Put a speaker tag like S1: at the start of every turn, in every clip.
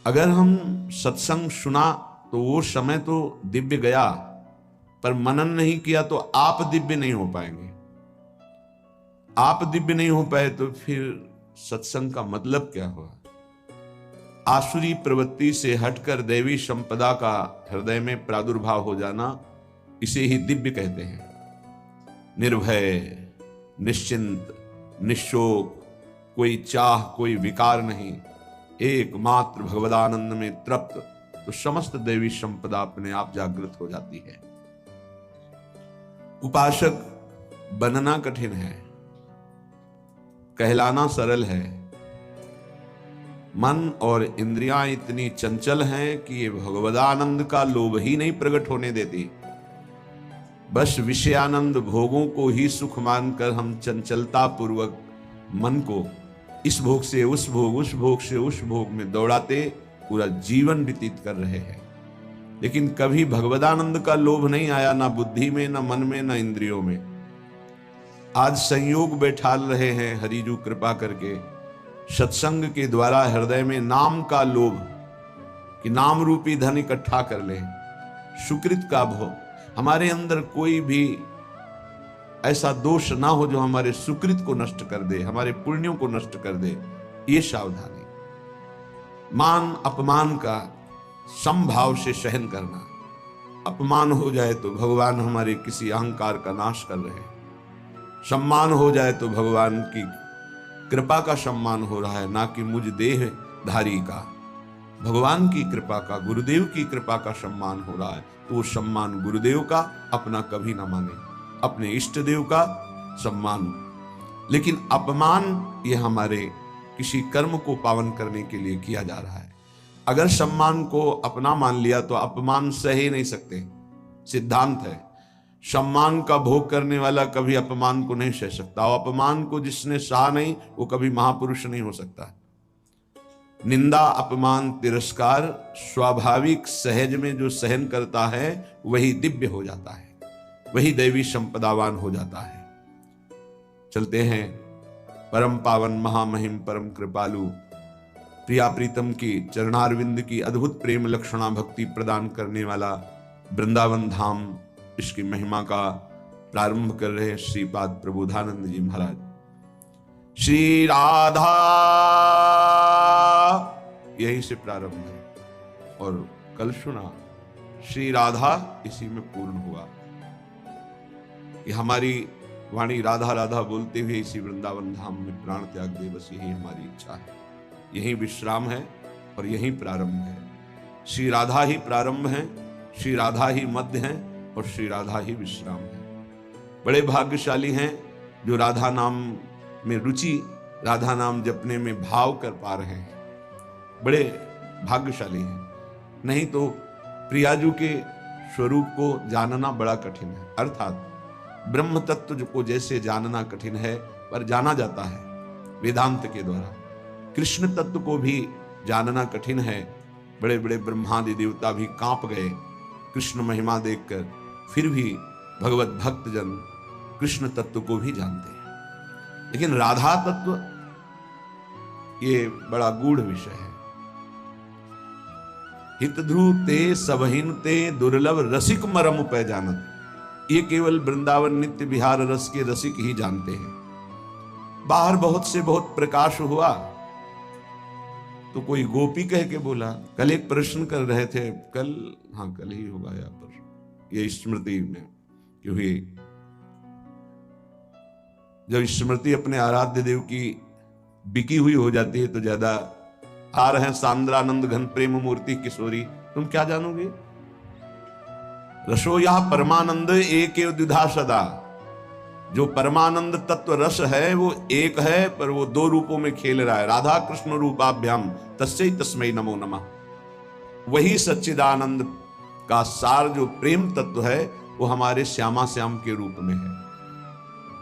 S1: अगर हम सत्संग सुना तो वो समय तो दिव्य गया, पर मनन नहीं किया तो आप दिव्य नहीं हो पाएंगे। आप दिव्य नहीं हो पाए तो फिर सत्संग का मतलब क्या हुआ? आसुरी प्रवृत्ति से हटकर दैवी संपदा का हृदय में प्रादुर्भाव हो जाना, इसे ही दिव्य कहते हैं। निर्भय, निश्चिंत, निशोक, कोई चाह, कोई विकार नहीं, एकमात्र भगवदानंद में तृप्त, तो समस्त दैवी संपदा अपने आप जागृत हो जाती है। उपासक बनना कठिन है, कहलाना सरल है। मन और इंद्रियां इतनी चंचल हैं कि ये भगवदानंद का लोभ ही नहीं प्रकट होने देती। बस विषयानंद भोगों को ही सुख मानकर हम चंचलता पूर्वक मन को इस भोग से उस भोग, उस भोग से उस भोग में दौड़ाते पूरा जीवन व्यतीत कर रहे हैं। लेकिन कभी भगवदानंद का लोभ नहीं आया, ना बुद्धि में, ना मन में, ना इंद्रियों में। आज संयोग बैठाल रहे हैं हरिजू कृपा करके, सत्संग के द्वारा हृदय में नाम का लोभ, कि नाम रूपी धन इकट्ठा कर ले, सुकृत का भोग। हमारे अंदर कोई भी ऐसा दोष ना हो जो हमारे सुकृत को नष्ट कर दे, हमारे पुण्यों को नष्ट कर दे, ये सावधानी। मान अपमान का समभाव से सहन करना। अपमान हो जाए तो भगवान हमारे किसी अहंकार का नाश कर रहे हैं, सम्मान हो जाए तो भगवान की कृपा का सम्मान हो रहा है, ना कि मुझ देहधारी का। भगवान की कृपा का, गुरुदेव की कृपा का सम्मान हो रहा है, तो वो सम्मान गुरुदेव का अपना कभी ना माने, अपने इष्ट देव का सम्मान। लेकिन अपमान ये हमारे किसी कर्म को पावन करने के लिए किया जा रहा है। अगर सम्मान को अपना मान लिया तो अपमान सह ही नहीं सकते, सिद्धांत है। सम्मान का भोग करने वाला कभी अपमान को नहीं सह सकता, और अपमान को जिसने सहा नहीं वो कभी महापुरुष नहीं हो सकता। निंदा, अपमान, तिरस्कार स्वाभाविक सहज में जो सहन करता है वही दिव्य हो जाता है, वही दैवी संपदावान हो जाता है। चलते हैं परम पावन महामहिम परम कृपालु प्रिया प्रीतम की चरणारविंद की अद्भुत प्रेम लक्षणा भक्ति प्रदान करने वाला वृंदावन धाम, इसकी महिमा का प्रारंभ कर रहे श्रीपाद प्रबोधानंद जी महाराज। श्री राधा, यहीं से प्रारंभ है और कल सुना श्री राधा इसी में पूर्ण हुआ। कि हमारी वाणी राधा राधा बोलते हुए इसी वृंदावन धाम में प्राण त्याग दे, बस यही हमारी इच्छा है। यही विश्राम है और यही प्रारंभ है। श्री राधा ही प्रारंभ है, श्री राधा ही मध्य है और श्री राधा ही विश्राम है। बड़े भाग्यशाली हैं जो राधा नाम में रुचि, राधा नाम जपने में भाव कर पा रहे हैं, बड़े भाग्यशाली हैं। नहीं तो प्रियाजू के स्वरूप को जानना बड़ा कठिन है। अर्थात ब्रह्म तत्व को जैसे जानना कठिन है, पर जाना जाता है वेदांत के द्वारा। कृष्ण तत्व को भी जानना कठिन है। बड़े बड़े ब्रह्मादि देवता भी कांप गए कृष्ण महिमा देखकर, फिर भी भगवत भक्त जन कृष्ण तत्व को भी जानते हैं। लेकिन राधा तत्व ये बड़ा गूढ़ विषय है। हित ध्रुव ते सबहिन ते दुर्लभ रसिक मरम पै जानत, ये केवल वृंदावन नित्य विहार रस के रसिक ही जानते हैं। बाहर बहुत से बहुत प्रकाश हुआ तो कोई गोपी कह के बोला। कल एक प्रश्न कर रहे थे, कल ही होगा यहाँ पर, ये स्मृति में क्योंकि जब स्मृति अपने आराध्य देव की बिकी हुई हो जाती है तो ज्यादा आ रहे हैं सांद्रानंद घन प्रेम मूर्ति किशोरी, तुम क्या जानोगे? रसो यह परमानंद एक द्विधा सदा। जो परमानंद तत्व रस है वो एक है, पर वो दो रूपों में खेल रहा है। राधा कृष्ण रूपाभ्याम तस्मै तस्मै नमो नमः। वही सच्चिदानंद का सार जो प्रेम तत्व है वो हमारे श्यामा श्याम के रूप में है।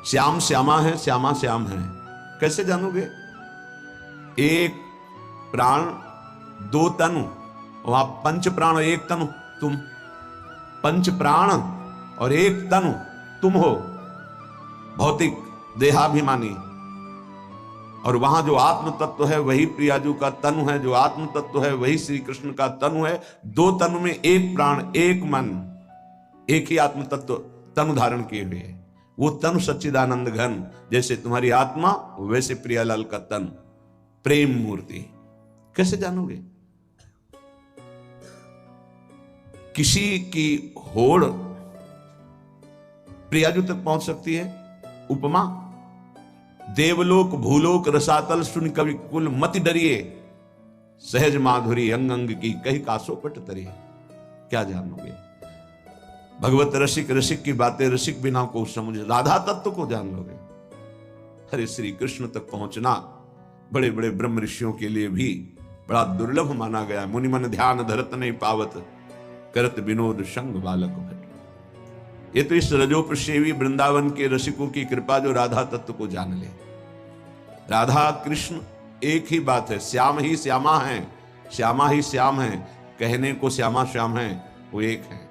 S1: श्याम श्यामा है, श्यामा श्याम है। कैसे जानोगे? एक प्राण दो तनु, वहां पंच प्राण एक तनु तुम, पंच प्राण और एक तनु तुम हो, भौतिक देहाभिमानी। और वहां जो आत्म तत्व है वही प्रियाजू का तनु है, जो आत्म तत्व है वही श्री कृष्ण का तनु है। दो तनु में एक प्राण, एक मन, एक ही आत्म तत्व तनु धारण किए हुए है। वो तनु सच्चिदानंद घन, जैसे तुम्हारी आत्मा वैसे प्रियालाल का तन, प्रेम मूर्ति। कैसे जानोगे? किसी की होड़ प्रियाजू तक पहुंच सकती है। उपमा, देवलोक भूलोक रसातल सुन कवि कुल मति डरिए, सहज माधुरी अंग अंग की कही कासो पट तरिए। क्या जानोगे? भगवत रसिक, रसिक की बातें रसिक बिना को समझ, राधा तत्व को जान लोगे। हरे श्री कृष्ण तक पहुंचना बड़े बड़े ब्रह्म ऋषियों के लिए भी बड़ा दुर्लभ माना गया। मुनि मन ध्यान धरत नहीं पावत, करत विनोद संग बालक भट। ये तो इस रजोपसेवी वृंदावन के रसिकों की कृपा जो राधा तत्व को जान ले। राधा कृष्ण एक ही बात है, श्याम ही श्यामा है, श्यामा ही श्याम है, कहने को श्यामा श्याम है, वो एक है।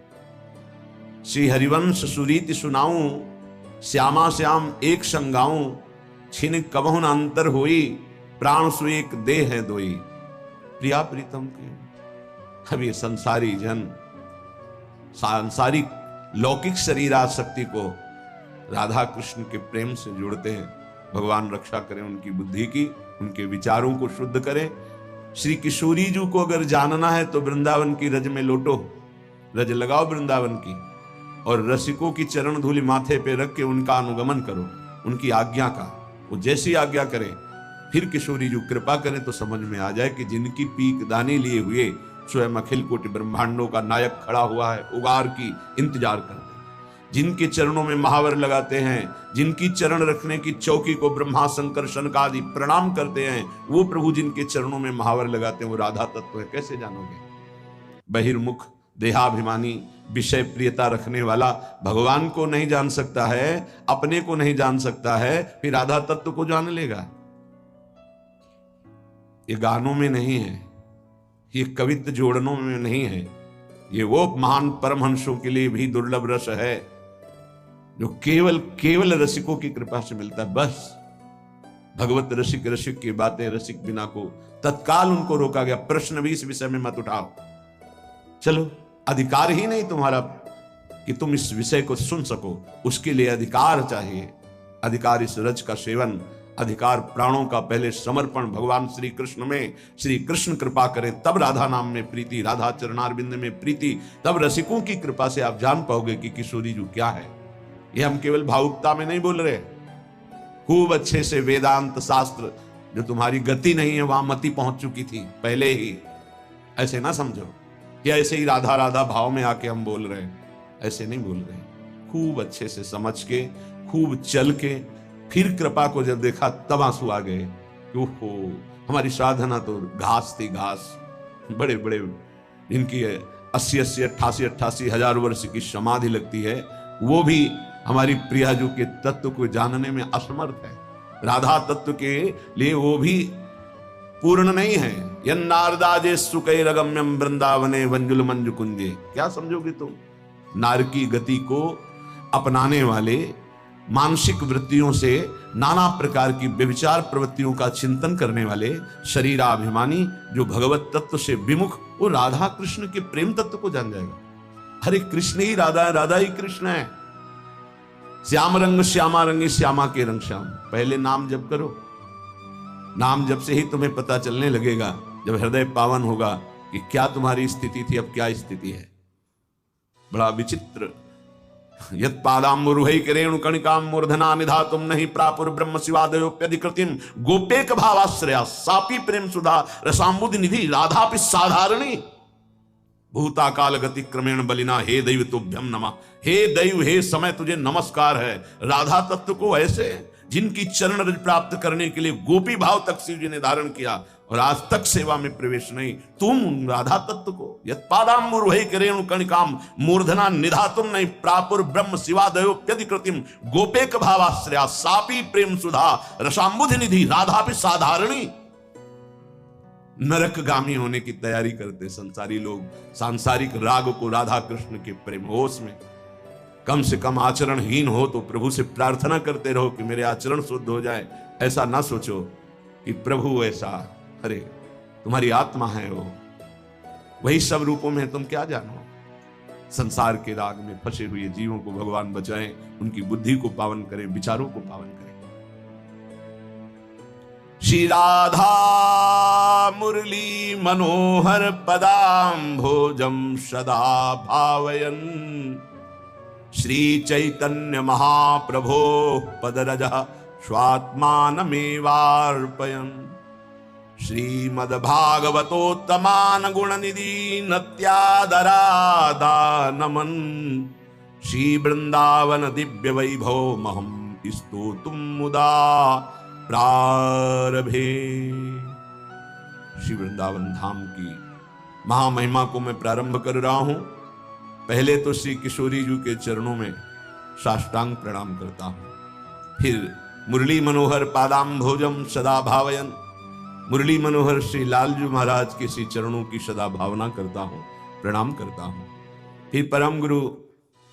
S1: श्री हरिवंश सुरीति सुनाऊं, श्यामा श्याम एक संगाऊं, छिन कबहुन अंतर होई, प्राण सु एक देह है दोई। प्रिया प्रीतम के अब ये संसारी जन सांसारिक लौकिक शरीर आसक्ति को राधा कृष्ण के प्रेम से जोड़ते हैं। भगवान रक्षा करें उनकी बुद्धि की, उनके विचारों को शुद्ध करें। श्री किशोरी जी को अगर जानना है तो वृंदावन की रज में लोटो, रज लगाओ वृंदावन की, और रसिकों की चरण धूलि माथे पे रख के उनका अनुगमन करो, उनकी आज्ञा का। वो जैसी आज्ञा करें, फिर किशोरी जी कृपा करें तो समझ में आ जाए कि जिनकी पीक दानी लिए हुए स्वयं अखिल कोटि ब्रह्मांडों का नायक खड़ा हुआ है, उगार की इंतजार करते हैं, जिनके चरणों में महावर लगाते हैं, जिनकी चरण रखने की चौकी को ब्रह्मा शंकर शनकादि प्रणाम करते हैं, वो प्रभु जिनके चरणों में महावर लगाते हैं, वो राधा तत्व है। कैसे जानोगे? बहिर्मुख देहाभिमानी विषय प्रियता रखने वाला भगवान को नहीं जान सकता है, अपने को नहीं जान सकता है, फिर राधा तत्व को जान लेगा? ये गानों में नहीं है, ये कवित्व जोड़नों में नहीं है, ये वो महान परमहंसों के लिए भी दुर्लभ रस है जो केवल केवल रसिकों की कृपा से मिलता है। बस भगवत रसिक, रसिक की बातें रसिक बिना को तत्काल उनको रोका गया। प्रश्न भी इस विषय में मत उठाओ, चलो अधिकार ही नहीं तुम्हारा कि तुम इस विषय को सुन सको, उसके लिए अधिकार चाहिए। अधिकार इस रज का सेवन, अधिकार प्राणों का पहले समर्पण भगवान श्री कृष्ण में। श्री कृष्ण कृपा करें तब राधा नाम में प्रीति, राधा चरणारविंद में प्रीति, तब रसिकों की कृपा से आप जान पाओगे कि किशोरी जी क्या है। ये हम केवल भावुकता में नहीं बोल रहे, खूब अच्छे से वेदांत शास्त्र, जो तुम्हारी गति नहीं है वहां मति पहुंच चुकी थी पहले ही। ऐसे ना समझो कि ऐसे ही राधा राधा भाव में आके हम बोल रहे हैं, ऐसे नहीं बोल रहे। खूब अच्छे से समझ के, खूब चल के, फिर कृपा को जब देखा तब आंसू आ गए। ओहो, हमारी साधना तो घास थी, घास। बड़े बड़े इनकी 80-80, 88-88 हजार वर्ष की समाधि लगती है, वो भी हमारी प्रियाजू के तत्व को जानने में असमर्थ है। राधा तत्व के लिए वो भी पूर्ण नहीं है। यन्नारदाजे सुकैरगम्यम वृंदावने वंजुल मंजु कुंजे। क्या समझोगे तुम? नार की गति को अपनाने वाले, मानसिक वृत्तियों से नाना प्रकार की व्यभिचार प्रवृत्तियों का चिंतन करने वाले शरीराभिमानी जो भगवत तत्व से विमुख, वो राधा कृष्ण के प्रेम तत्व को जान जाएगा। हरे कृष्ण ही राधा है, राधा ही कृष्ण है। श्याम रंग श्यामा रंगी, श्यामा के रंग श्याम। पहले नाम जप करो, नाम जप से ही तुम्हें पता चलने लगेगा, जब हृदय पावन होगा कि क्या तुम्हारी स्थिति थी, अब क्या स्थिति है। बड़ा विचित्र। यत् पादाम्बुरुहै किरेणु कणिकां मूर्धना निधातुम नहीं प्रापुर ब्रह्म शिवादयोप्यधिकृतिम गोपेक भावाश्रया सापी प्रेम सुधा रसाम्बुधि निधि राधापि साधारणी भूताकाल गति क्रमेण बलिना। हे दैव तुभ्यम नमः। हे दैव, हे समय, तुझे नमस्कार है। राधा तत्व को ऐसे जिनकी चरण रज प्राप्त करने के लिए गोपी भाव तक शिव जी ने धारण किया और आज तक सेवा में प्रवेश नहीं, तुम राधा तत्व को यत्पादाम्बुरुहै किरेणु कणिकाम मूर्धना निधातुम नहीं प्रापुर ब्रह्म शिवादयोप्यधिकृतिम गोपेक भावाश्रया सापी प्रेम सुधा रसाम्बुधि निधि राधापि साधारणी। नरकगामी होने की तैयारी करते संसारी लोग, सांसारिक राग को राधा कृष्ण के प्रेम होश में। कम से कम आचरणहीन हो तो प्रभु से प्रार्थना करते रहो कि मेरे आचरण शुद्ध हो जाए। ऐसा ना सोचो कि प्रभु ऐसा, अरे तुम्हारी आत्मा है वो, वही सब रूपों में है, तुम क्या जानो। संसार के राग में फंसे हुए जीवों को भगवान बचाएं, उनकी बुद्धि को पावन करें, विचारों को पावन करें। श्री राधा मुरली मनोहर पदाम्भोजम सदा भावयन्, श्री चैतन्य महाप्रभो पदरजः स्वात्मानमेवार्पयन्, श्रीमद्भागवतोत्तमान गुणनिधि नत्यादरादानमन्, श्री वृंदावन दिव्य वैभव महम स्तोतुम मुदा प्रारभे। श्री वृंदावन धाम की महामहिमा को मैं प्रारंभ कर रहा हूं। पहले तो श्री किशोरी जी के चरणों में साष्टांग प्रणाम करता हूं, फिर मुरली मनोहर पादाम्भोजम सदा भावयन्, मुरली मनोहर श्री लालजू महाराज के श्री चरणों की सदा भावना करता हूं, प्रणाम करता हूं। फिर परम गुरु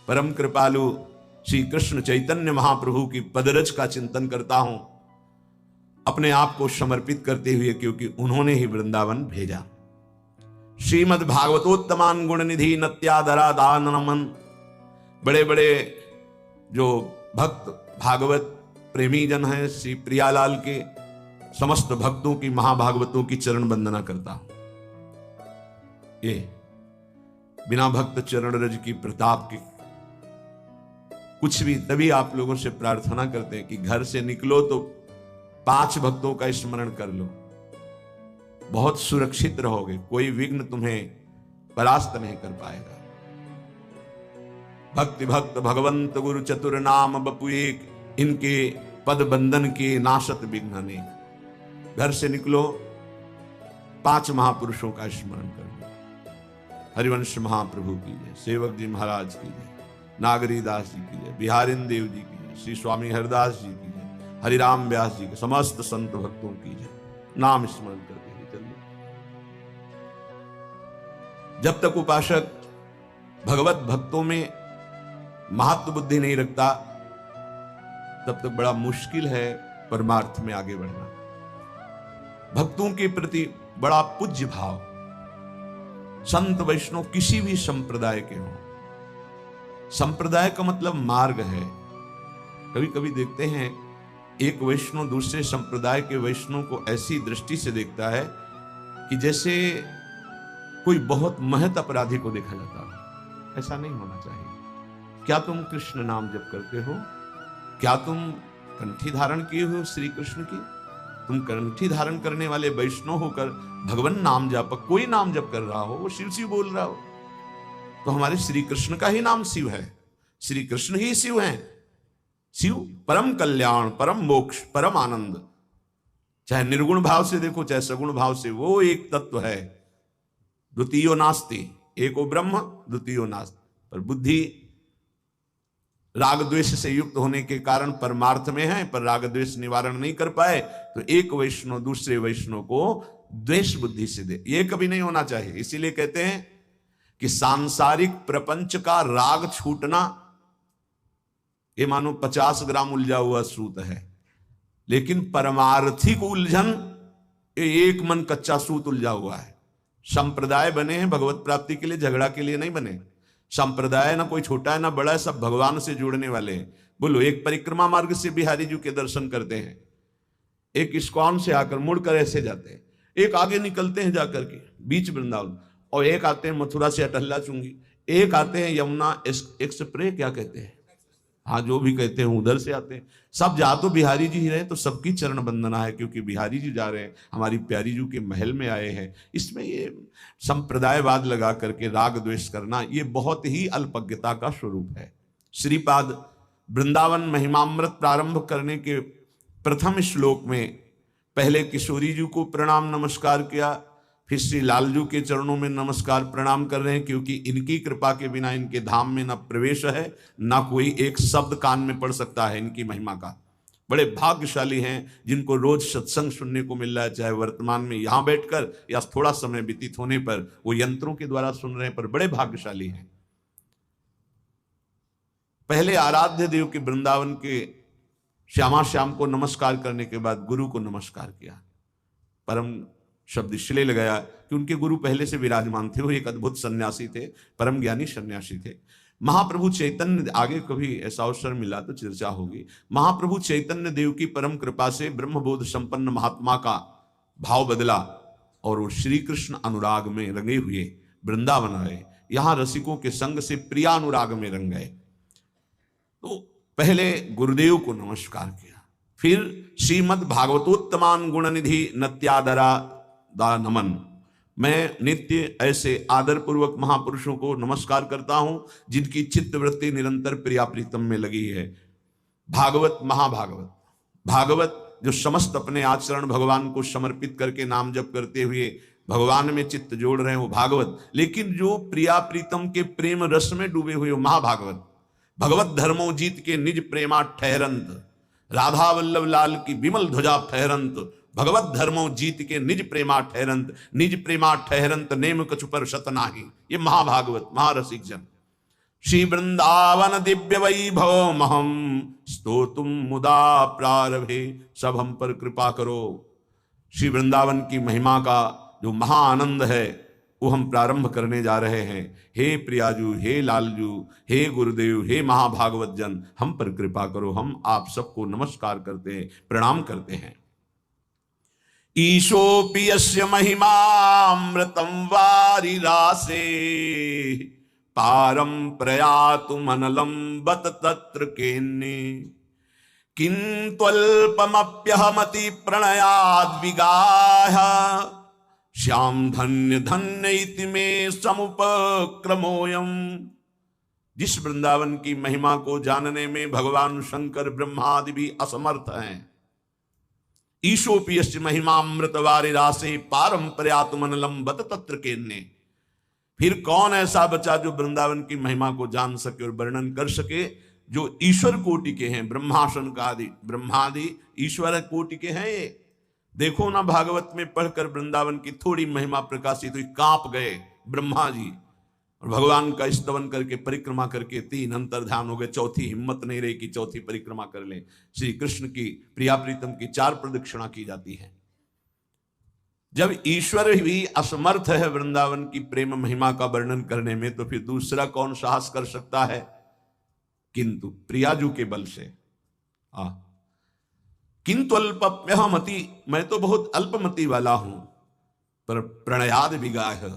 S1: परम कृपालु श्री कृष्ण चैतन्य महाप्रभु की पदरज का चिंतन करता हूं, अपने आप को समर्पित करते हुए, क्योंकि उन्होंने ही वृंदावन भेजा। श्रीमद् भागवतोत्तमान गुणनिधि नत्यादरा दानमन, बड़े बड़े जो भक्त भागवत प्रेमी जन हैं, श्री प्रियालाल के समस्त भक्तों की, महाभागवतों की चरण वंदना करता हूं। ये बिना भक्त चरण रज की प्रताप के कुछ भी, तभी आप लोगों से प्रार्थना करते हैं कि घर से निकलो तो 5 भक्तों का स्मरण कर लो, बहुत सुरक्षित रहोगे, कोई विघ्न तुम्हें परास्त नहीं कर पाएगा। भक्ति भक्त भगवंत गुरु चतुर नाम बपु एक, इनके पद बंधन के नाशत विघ्न अनेक। घर से निकलो, 5 महापुरुषों का स्मरण कर लो। हरिवंश महाप्रभु की जय, सेवक जी महाराज की जय, नागरी दास जी की जय, बिहारिन देव जी की जय, श्री स्वामी हरिदास जी की जय, हरिराम व्यास जी के समस्त संत भक्तों की जय। नाम स्मरण करते हुए चलिए। जब तक उपासक भगवत भक्तों में महत्व बुद्धि नहीं रखता, तब तक बड़ा मुश्किल है परमार्थ में आगे बढ़ना। भक्तों के प्रति बड़ा पूज्य भाव, संत वैष्णव किसी भी संप्रदाय के हों, संप्रदाय का मतलब मार्ग है। कभी कभी देखते हैं एक वैष्णव दूसरे संप्रदाय के वैष्णव को ऐसी दृष्टि से देखता है कि जैसे कोई बहुत महत अपराधी को देखा जाता है। ऐसा नहीं होना चाहिए। क्या तुम कृष्ण नाम जप करते हो? क्या तुम कंठी धारण किए हो श्री कृष्ण की? तुम कंठी धारण करने वाले वैष्णव होकर भगवान नाम जापक, कोई नाम जप कर रहा हो, वो शिव शिव बोल रहा हो, तो हमारे श्री कृष्ण का ही नाम शिव है, श्री कृष्ण ही शिव हैं। शिव परम कल्याण, परम मोक्ष, परम आनंद। चाहे निर्गुण भाव से देखो, चाहे सगुण भाव से, वो एक तत्व है। द्वितीयो नास्ति, एको ब्रह्म द्वितीयो नास्ति। पर बुद्धि राग द्वेष से युक्त होने के कारण परमार्थ में है, पर राग द्वेष निवारण नहीं कर पाए, तो एक वैष्णव दूसरे वैष्णव को द्वेष बुद्धि से दे, ये कभी नहीं होना चाहिए। इसीलिए कहते हैं कि सांसारिक प्रपंच का राग छूटना, ये मानो 50 ग्राम उलझा हुआ सूत है, लेकिन परमार्थिक उलझन, ये एक मन कच्चा सूत उलझा हुआ है। संप्रदाय बने हैं भगवत प्राप्ति के लिए, झगड़ा के लिए नहीं बने। संप्रदाय ना कोई छोटा है ना बड़ा है, सब भगवान से जुड़ने वाले हैं। बोलो, एक परिक्रमा मार्ग से बिहारी जी के दर्शन करते हैं, एक इस्कॉन से आकर मुड़कर ऐसे जाते हैं, एक आगे निकलते हैं जाकर के बीच वृंदावन, और एक आते हैं मथुरा से अटल्ला चुंगी, एक आते हैं यमुना एक्सप्रेस, क्या कहते हैं, हाँ जो भी कहते हैं उधर से आते हैं। सब जा तो बिहारी जी ही रहे, तो सबकी चरण वंदना है, क्योंकि बिहारी जी जा रहे हैं, हमारी प्यारी जी के महल में आए हैं। इसमें ये संप्रदायवाद लगा करके राग द्वेष करना, ये बहुत ही अल्पज्ञता का स्वरूप है। श्रीपाद वृंदावन महिमामृत प्रारंभ करने के प्रथम श्लोक में पहले किशोरी जी को प्रणाम नमस्कार किया, फिर श्री लालजू के चरणों में नमस्कार प्रणाम कर रहे हैं, क्योंकि इनकी कृपा के बिना इनके धाम में न प्रवेश है, न कोई एक शब्द कान में पड़ सकता है इनकी महिमा का। बड़े भाग्यशाली हैं जिनको रोज सत्संग सुनने को मिल रहा है, चाहे वर्तमान में यहाँ बैठकर या थोड़ा समय व्यतीत होने पर वो यंत्रों के द्वारा सुन रहे हैं, पर बड़े भाग्यशाली हैं। पहले आराध्य देव के वृंदावन के श्यामा श्याम को नमस्कार करने के बाद गुरु को नमस्कार किया, परम शब्द इसलिए लगाया कि उनके गुरु पहले से विराजमान थे, वो एक अद्भुत सन्यासी थे, परम ज्ञानी सन्यासी थे। महाप्रभु चैतन्य, आगे कभी ऐसा अवसर मिला तो चर्चा होगी, महाप्रभु चैतन्य देव की परम कृपा से ब्रह्मबोध संपन्न महात्मा का भाव बदला और वो श्री कृष्ण अनुराग में रंगे हुए वृंदावन आए। यहां रसिकों के संग से प्रिया अनुराग में रंग गए। तो पहले गुरुदेव को नमस्कार किया, फिर श्रीमद् भागवतोत्तमान गुणनिधि नत्यादरा दा नमन। मैं नित्य ऐसे आदर पूर्वक महापुरुषों को नमस्कार करता हूं जिनकी चित्त वृत्ति निरंतर प्रिया प्रीतम में लगी है। भागवत, महाभागवत, भागवत जो समस्त अपने आचरण भगवान को समर्पित करके नाम जप करते हुए भगवान में चित्त जोड़ रहे हैं वो भागवत, लेकिन जो प्रिया प्रीतम के प्रेम रस में डूबे हुए हो महाभागवत। भगवत धर्मो जीत के निज प्रेमा ठहरंत, राधा वल्लभ लाल की विमल ध्वजा फहरंत, भगवत धर्मो जीत के निज प्रेमा ठहरंत, निज प्रेमा ठहरंत नेम कछु पर शत नाही। ये महाभागवत, महारसिक जन। श्री वृंदावन दिव्य वैभव महम स्तोतुम मुदा प्रारभे, सब हम पर कृपा करो। श्री वृंदावन की महिमा का जो महाआनंद है वो हम प्रारंभ करने जा रहे हैं। हे प्रियाजू, हे लालजू, हे गुरुदेव, हे महाभागवत जन, हम पर कृपा करो। हम आप सबको नमस्कार करते हैं, प्रणाम करते हैं। ईशोपि यस्य महिमामृतं वारिरासे, पारं प्रयातुमनलं बत तत्र केन्ने, किंत्वल्पमप्यहमति प्रणयाद्विगाह, श्याम धन्य धन्य इति मे समुपक्रमोयम। जिस वृंदावन की महिमा को जानने में भगवान शंकर ब्रह्मादि भी असमर्थ हैं। ईशोपि यस्य महिमामृत वारिरासे, पारं प्रयातुमनलं बत तत्र केन्ने। फिर कौन ऐसा बचा जो वृंदावन की महिमा को जान सके और वर्णन कर सके, जो ईश्वर कोटि के हैं, ब्रह्मासन का आदि ब्रह्मादि ईश्वर कोटि के हैं। ये देखो ना, भागवत में पढ़कर वृंदावन की थोड़ी महिमा प्रकाशित हुई, कांप गए ब्रह्मा जी, और भगवान का स्तवन करके परिक्रमा करके 3 अंतर्ध्यान हो गए। चौथी हिम्मत नहीं रही कि चौथी परिक्रमा कर ले। श्री कृष्ण की प्रिया प्रीतम की 4 प्रदक्षिणा की जाती है। जब ईश्वर भी असमर्थ है वृंदावन की प्रेम महिमा का वर्णन करने में, तो फिर दूसरा कौन साहस कर सकता है? किंतु प्रियाजू के बल से। किंतु अल्पमति, मैं तो बहुत अल्पमति वाला हूं, पर प्रणयाद विगाह,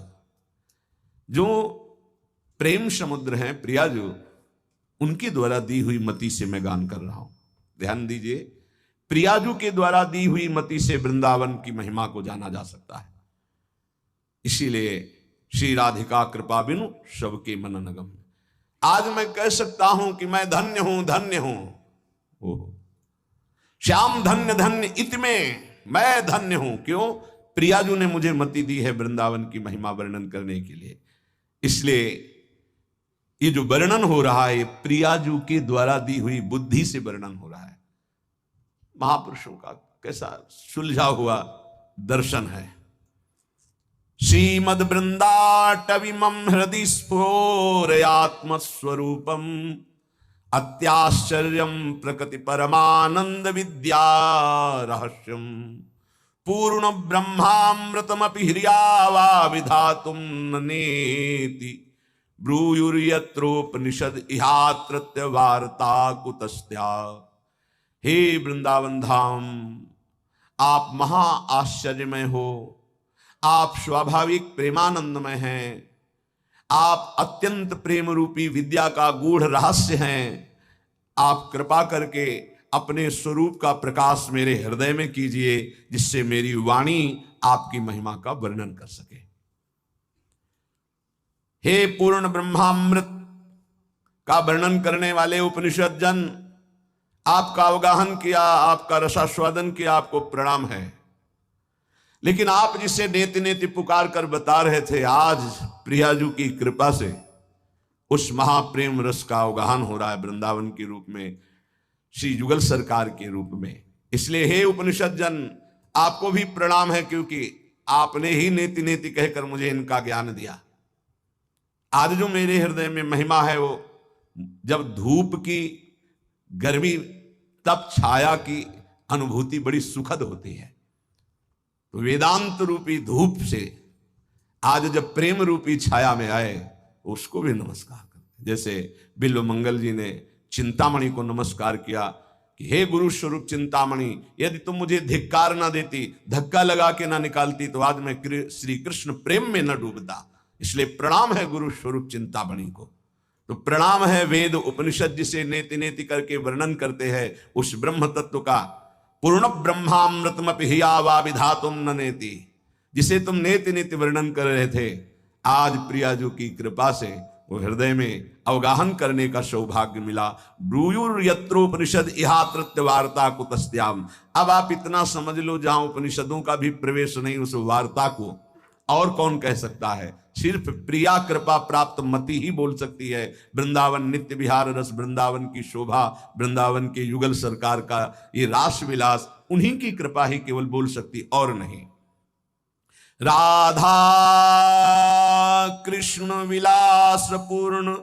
S1: जो प्रेम समुद्र हैं प्रियाजू, उनके द्वारा दी हुई मति से मैं गान कर रहा हूं। ध्यान दीजिए, प्रियाजू के द्वारा दी हुई मति से वृंदावन की महिमा को जाना जा सकता है। इसीलिए श्री राधिका कृपा बिनु सबके मन नगम। आज मैं कह सकता हूं कि मैं धन्य हूं, धन्य हूं। ओह, श्याम धन्य धन्य इतमें मैं धन्य हूं। क्यों? प्रियाजू ने मुझे मति दी है वृंदावन की महिमा वर्णन करने के लिए। इसलिए ये जो वर्णन हो रहा है, प्रियाजू के द्वारा दी हुई बुद्धि से वर्णन हो रहा है। महापुरुषों का कैसा सुलझा हुआ दर्शन है। श्रीमद वृंदाटविमं हृदि स्फोरयात्मस्वरूपम, अत्याश्चर्यम प्रकृति परमानंद विद्या रहस्यम, पूर्ण ब्रह्मामृतमपि ह्रियावा विधातुम नेति, ब्रूयुर्यत्रोपनिषद इहात्रत्य वार्ता कुतस्त्या। हे वृंदावन धाम, आप महा आश्चर्यमय हो, आप स्वाभाविक प्रेमानंदमय हैं, आप अत्यंत प्रेम रूपी विद्या का गूढ़ रहस्य हैं। आप कृपा करके अपने स्वरूप का प्रकाश मेरे हृदय में कीजिए, जिससे मेरी वाणी आपकी महिमा का वर्णन कर सके। हे पूर्ण ब्रह्मामृत का वर्णन करने वाले उपनिषद जन, आपका अवगाहन किया, आपका रसास्वादन किया, आपको प्रणाम है। लेकिन आप जिसे नेति नेति पुकार कर बता रहे थे, आज प्रियाजू की कृपा से उस महाप्रेम रस का अवगाहन हो रहा है वृंदावन के रूप में, श्री युगल सरकार के रूप में। इसलिए हे उपनिषद जन, आपको भी प्रणाम है, क्योंकि आपने ही नेति नेति कहकर मुझे इनका ज्ञान दिया। आज जो मेरे हृदय में महिमा है, वो जब धूप की गर्मी, तब छाया की अनुभूति बड़ी सुखद होती है। तो वेदांत रूपी धूप से आज जब प्रेम रूपी छाया में आए उसको भी नमस्कार करते। जैसे बिल्व मंगल जी ने चिंतामणि को नमस्कार किया कि हे गुरु स्वरूप चिंतामणि, यदि तुम मुझे धिक्कार ना देती, धक्का लगा के ना निकालती, तो आज मैं श्री कृष्ण प्रेम में न डूबता। इसलिए प्रणाम है गुरु स्वरूप चिंतामणि को। तो प्रणाम है वेद उपनिषद जिसे नेति नेति करके वर्णन करते हैं उस ब्रह्म तत्व का। पूर्ण ब्रह्मामृतमपि हियावा विधातुम न नेति, जिसे तुम नेति नेति वर्णन कर रहे थे, आज प्रियाजू की कृपा से वो हृदय में अवगाहन करने का सौभाग्य मिला। ब्रूयुर यत्रोपनिषद इहात्रत्य वार्ता कुतस्त्याम। अब आप इतना समझ लो, जहां उपनिषदों का भी प्रवेश नहीं उस वार्ता को और कौन कह सकता है? सिर्फ प्रिया कृपा प्राप्त मति ही बोल सकती है। वृंदावन नित्य विहार रस, वृंदावन की शोभा, वृंदावन के युगल सरकार का ये रास विलास, उन्हीं की कृपा ही केवल बोल सकती, और नहीं। राधा कृष्ण विलास पूर्ण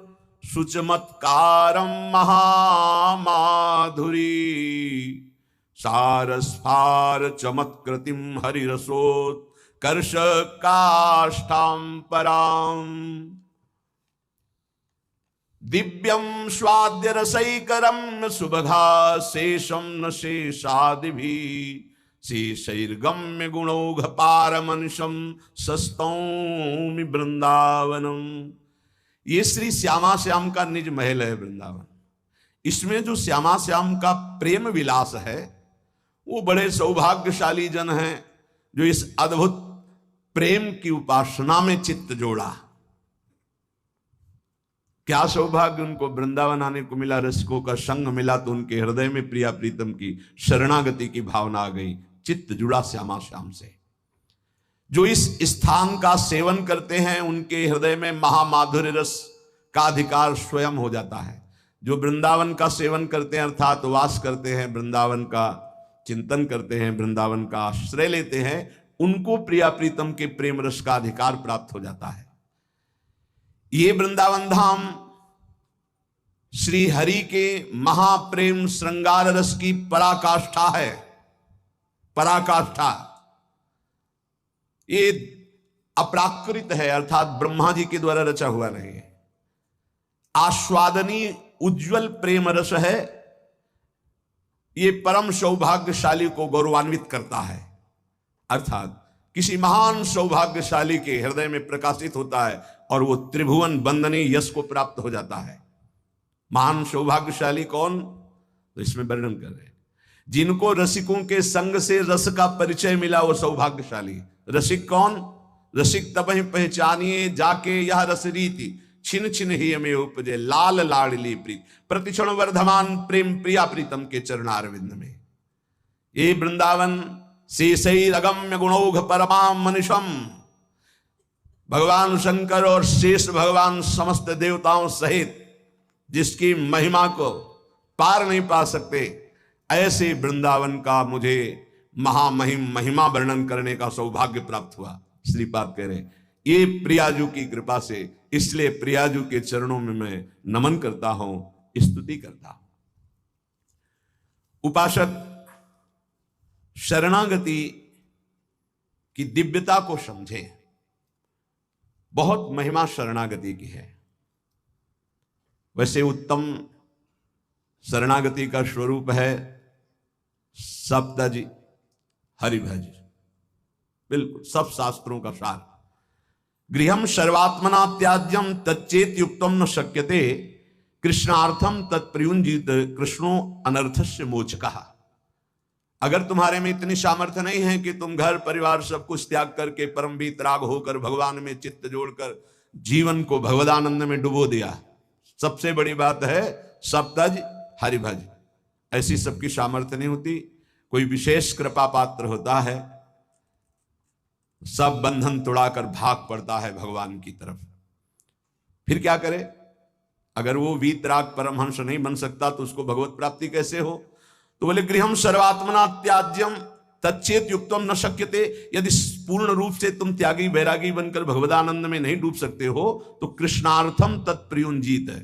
S1: सुचमत्कारम महामाधुरी सारस्फार चमत्कृतिम हरिरसोत कर्ष काष्ठां पराम दिव्यम स्वाद्य रसैकरम सुबधा शेषम न शेषादिभि शेषैर्गम्य गुणौघ पारमनुषम सस्तौमि वृंदावनम। ये श्री श्यामा श्याम का निज महल है वृंदावन। इसमें जो श्यामा श्याम का प्रेम विलास है, वो बड़े सौभाग्यशाली जन हैं जो इस अद्भुत प्रेम की उपासना में चित्त जोड़ा। क्या सौभाग्य उनको वृंदावन आने को मिला, रसिकों का संग मिला, तो उनके हृदय में प्रिया प्रीतम की शरणागति की भावना आ गई, चित्त जुड़ा श्यामा श्याम से। जो इस स्थान का सेवन करते हैं उनके हृदय में महामाधुर्य रस का अधिकार स्वयं हो जाता है। जो वृंदावन का सेवन करते हैं अर्थात वास करते हैं, वृंदावन का चिंतन करते हैं, वृंदावन का आश्रय लेते हैं, उनको प्रिया प्रीतम के प्रेम रस का अधिकार प्राप्त हो जाता है। ये वृंदावन धाम श्री हरि के महाप्रेम श्रृंगार रस की पराकाष्ठा है। पराकाष्ठा ये अप्राकृत है, अर्थात ब्रह्मा जी के द्वारा रचा हुआ नहीं है। आस्वादनीय उज्जवल प्रेम रस है। ये परम सौभाग्यशाली को गौरवान्वित करता है, अर्थात किसी महान सौभाग्यशाली के हृदय में प्रकाशित होता है और वो त्रिभुवन वंदनीय यश को प्राप्त हो जाता है। महान सौभाग्यशाली कौन? तो इसमें वर्णन कर रहे हैं, जिनको रसिकों के संग से रस का परिचय मिला वो सौभाग्यशाली। रसिक कौन? रसिक तब ही पहचानिए जाके यह रस रीति छिन छिन ही हमें उपजे लाल लाडली प्रीत प्रतिक्षण वर्धमान प्रेम प्रिया प्रीतम के चरणारविंद में। ये वृंदावन शेषैर अगम्य गुणौघ परमाम मनुषम, भगवान शंकर और शेष भगवान समस्त देवताओं सहित जिसकी महिमा को पार नहीं पा सकते, ऐसे वृंदावन का मुझे महामहिम महिमा वर्णन करने का सौभाग्य प्राप्त हुआ। श्रीपाद कह रहे ये प्रियाजू की कृपा से, इसलिए प्रियाजू के चरणों में मैं नमन करता हूं, स्तुति करता हूं। उपासक शरणागति की दिव्यता को समझे। बहुत महिमा शरणागति की है। वैसे उत्तम शरणागति का स्वरूप है सप्तज हरिभज, बिल्कुल सब शास्त्रों का सार। गृहम सर्वात्मना त्याज्यम तच्चेत युक्तम न शक्यते कृष्णार्थम तत्प्रयुंजित कृष्णो अनर्थस्य मोचकः। अगर तुम्हारे में इतनी सामर्थ्य नहीं है कि तुम घर परिवार सब कुछ त्याग करके परम वीतराग होकर भगवान में चित्त जोड़कर जीवन को भगवदानंद में डुबो दिया, सबसे बड़ी बात है सप्तज हरिभज। ऐसी सबकी सामर्थ्य नहीं होती। कोई विशेष कृपा पात्र होता है, सब बंधन तोड़ाकर भाग पड़ता है भगवान की तरफ। फिर क्या करे? अगर वो वीतराग परमहंस नहीं बन सकता तो उसको भगवत प्राप्ति कैसे हो? तो बोले गृहम सर्वात्मना त्याज्यम तच्चेत युक्तम न शक्यते। यदि पूर्ण रूप से तुम त्यागी वैरागी बनकर भगवदानंद में नहीं डूब सकते हो तो कृष्णार्थम तत्प्रयुंजित है,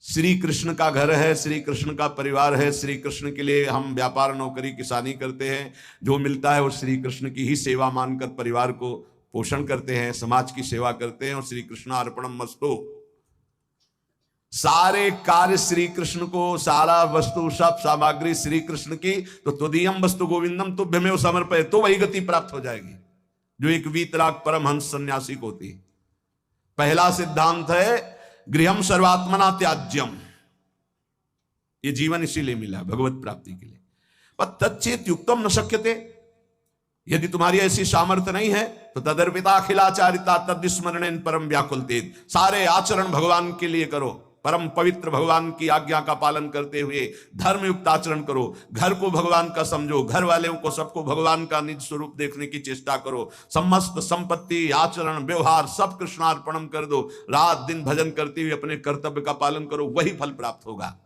S1: श्री कृष्ण का घर है, श्री कृष्ण का परिवार है, श्री कृष्ण के लिए हम व्यापार नौकरी किसानी करते हैं, जो मिलता है वो श्री कृष्ण की ही सेवा मानकर परिवार को पोषण करते हैं, समाज की सेवा करते हैं, और श्री कृष्ण अर्पणम मस्तु, सारे कार्य श्री कृष्ण को, सारा वस्तु सब सामग्री श्री कृष्ण की, तो तुदीयम वस्तु गोविंदम तुभ्यमेव समर्पय, तो वही गति प्राप्त हो जाएगी जो एक वीतराग परमहंस सन्यासी को होती। पहला सिद्धांत है गृहम सर्वात्मना त्याज्यम, ये जीवन इसीलिए मिला भगवत प्राप्ति के लिए। पर तच्चेत युक्तम न शक्यते, यदि तुम्हारी ऐसी सामर्थ्य नहीं है तो तदर्पिता अखिलाचारिता तद्विस्मरणेन परम व्याकुलतेत, सारे आचरण भगवान के लिए करो, परम पवित्र भगवान की आज्ञा का पालन करते हुए धर्मयुक्त आचरण करो, घर को भगवान का समझो, घर वालों को सबको भगवान का निज स्वरूप देखने की चेष्टा करो, समस्त संपत्ति आचरण व्यवहार सब कृष्णार्पणम कर दो, रात दिन भजन करते हुए अपने कर्तव्य का पालन करो, वही फल प्राप्त होगा।